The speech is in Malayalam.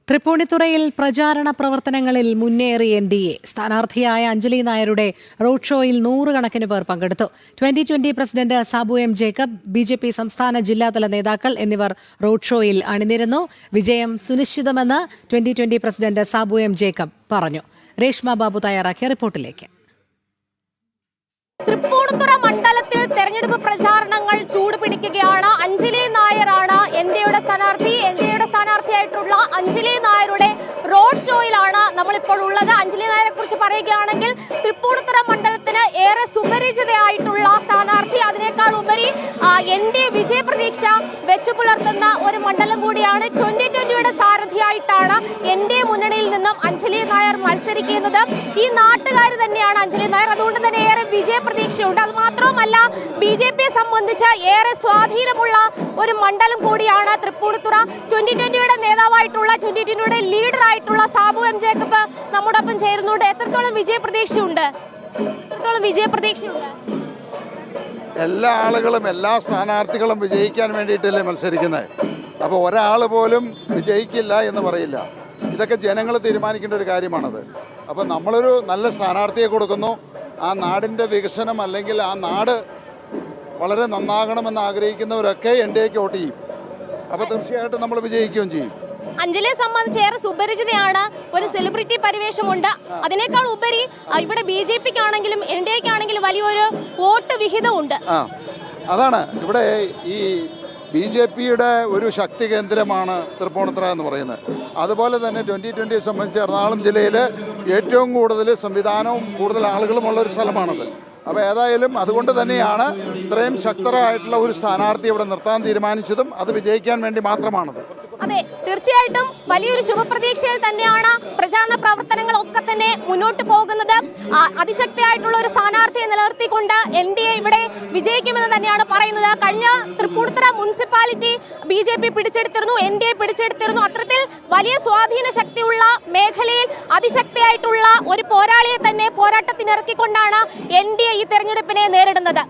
തൃപ്പൂണിത്തുറയിൽ പ്രചാരണ പ്രവർത്തനങ്ങളിൽ മുന്നേറി എൻ.ഡി.എ. സ്ഥാനാർത്ഥിയായ അഞ്ജലി നായരുടെ റോഡ് ഷോയിൽ നൂറുകണക്കിന് പേർ പങ്കെടുത്തു. 2020 president Sabu M Jacob, BJP. സംസ്ഥാന ജില്ലാതല നേതാക്കൾ എന്നിവർ റോഡ് ഷോയിൽ അണിനിരന്നു. വിജയം സുനിശ്ചിതമെന്ന് 2020 പ്രസിഡന്റ് സാബു എം ജേക്കബ് പറഞ്ഞു. രേഷ്മ ബാബു തയ്യാറാക്കിയ റിപ്പോർട്ടിലേക്ക്. തൃപ്പൂണിത്തുറ മണ്ഡലത്തിൽ തെരഞ്ഞെടുപ്പ് പ്രചാരണങ്ങൾ ചൂടുപിടിക്കുകയാണ്. അഞ്ജലി നായരാണ് എൻ.ഡി.എയുടെ സ്ഥാനാർത്ഥി. എൻ.ഡി.എയുടെ സ്ഥാനാർത്ഥിയായിട്ടുള്ള അഞ്ജലി നായരുടെ റോഡ് ഷോയിലാണ് നമ്മളിപ്പോൾ ഉള്ളത്. അഞ്ജലി നായരെ കുറിച്ച് പറയുകയാണെങ്കിൽ തൃപ്പൂണിത്തുറ മണ്ഡലത്തിന് ഏറെ സുപരിചിതയായിട്ടുള്ള സ്ഥാനാർത്ഥി, അതിനേക്കാൾ ഉപരി എൻ.ഡി.എ വിജയപ്രതീക്ഷ വെച്ചു പുലർത്തുന്ന ഒരു മണ്ഡലം കൂടിയാണ്. 2020യുടെ സാരഥിയായിട്ടാണ് എൻ.ഡി.എ മുന്നണിയിൽ നിന്നും അഞ്ജലി നായർ മത്സരിക്കുന്നത്. ഈ നാട്ടുകാർ തന്നെയാണ് അഞ്ജലി നായർ. അതുകൊണ്ട് തന്നെ ഏറെ വിജയപ്രതീക്ഷയുണ്ട്. അത് മാത്രവുമല്ല, ബി.ജെ.പിയെ സംബന്ധിച്ച് ഏറെ സ്വാധീനമുള്ള ഒരു മണ്ഡലം കൂടിയാണ് തൃപ്പൂണിത്തുറ. 2020യുടെ നേതാവായിട്ടുള്ള 2020യുടെ ലീഡറായിട്ടുള്ള സാബു എം ജേക്കബ് നമ്മോടൊപ്പം ചേരുന്നുണ്ട്. എത്രത്തോളം വിജയപ്രതീക്ഷയുണ്ട്? എല്ലാ ആളുകളും, എല്ലാ സ്ഥാനാർത്ഥികളും വിജയിക്കാൻ വേണ്ടിയിട്ടല്ലേ മത്സരിക്കുന്നത്. അപ്പോൾ ഒരാൾ പോലും വിജയിക്കില്ല എന്ന് പറയില്ല. ഇതൊക്കെ ജനങ്ങൾ തീരുമാനിക്കേണ്ട ഒരു കാര്യമാണത്. അപ്പോൾ നമ്മളൊരു നല്ല സ്ഥാനാർത്ഥിയെ കൊടുക്കുന്നു. ആ നാടിൻ്റെ വികസനം അല്ലെങ്കിൽ ആ നാട് വളരെ നന്നാകണമെന്ന് ആഗ്രഹിക്കുന്നവരൊക്കെ എൻ.ഡി.എക്ക് വോട്ട് ചെയ്യും. അപ്പോൾ തീർച്ചയായിട്ടും നമ്മൾ വിജയിക്കുകയും ചെയ്യും. അഞ്ജലിയെ സംബന്ധിച്ച് ഏറെ സുപരിചിതയാണ്. ഒരു സെലിബ്രിറ്റി പരിവേഷമുണ്ട്. അതിനേക്കാൾ ഉപരി ഇവിടെ ബി.ജെ.പിക്കാണെങ്കിലും എൻ.ഡി.എക്കാണെങ്കിലും വലിയൊരു വോട്ട് വിഹിതമുണ്ട്. അതാണ് ഇവിടെ ഈ ബി.ജെ.പിയുടെ ഒരു ശക്തി കേന്ദ്രമാണ് തൃപ്പൂണിത്തുറ എന്ന് പറയുന്നത്. അതുപോലെ തന്നെ 2020 സംബന്ധിച്ച് എറണാകുളം ജില്ലയിൽ ഏറ്റവും കൂടുതൽ സംവിധാനവും കൂടുതൽ ആളുകളുമുള്ള ഒരു സ്ഥലമാണത്. അപ്പോൾ ഏതായാലും അതുകൊണ്ട് തന്നെയാണ് ഇത്രയും ശക്തരായിട്ടുള്ള ഒരു സ്ഥാനാർത്ഥി ഇവിടെ നിർത്താൻ തീരുമാനിച്ചതും അത് വിജയിക്കാൻ വേണ്ടി മാത്രമാണത്. അതെ, തീർച്ചയായിട്ടും വലിയൊരു ശുഭപ്രതീക്ഷയിൽ തന്നെയാണ് പ്രചാരണ പ്രവർത്തനങ്ങളൊക്കെ തന്നെ മുന്നോട്ട് പോകുന്നത്. അതിശക്തിയായിട്ടുള്ള ഒരു സ്ഥാനാർത്ഥിയെ നിലനിർത്തിക്കൊണ്ട് എൻ.ഡി.എ ഇവിടെ വിജയിക്കുമെന്ന് തന്നെയാണ് പറയുന്നത്. കഴിഞ്ഞ തൃപ്പൂണിത്തുറ മുനിസിപ്പാലിറ്റി ബി.ജെ.പി പിടിച്ചെടുത്തിരുന്നു, എൻ.ഡി.എ പിടിച്ചെടുത്തിരുന്നു. അത്തരത്തിൽ വലിയ സ്വാധീന ശക്തിയുള്ള മേഖലയിൽ അതിശക്തിയായിട്ടുള്ള ഒരു പോരാളിയെ തന്നെ പോരാട്ടത്തിനിറക്കിക്കൊണ്ടാണ് എൻ.ഡി.എ ഈ തെരഞ്ഞെടുപ്പിനെ നേരിടുന്നത്.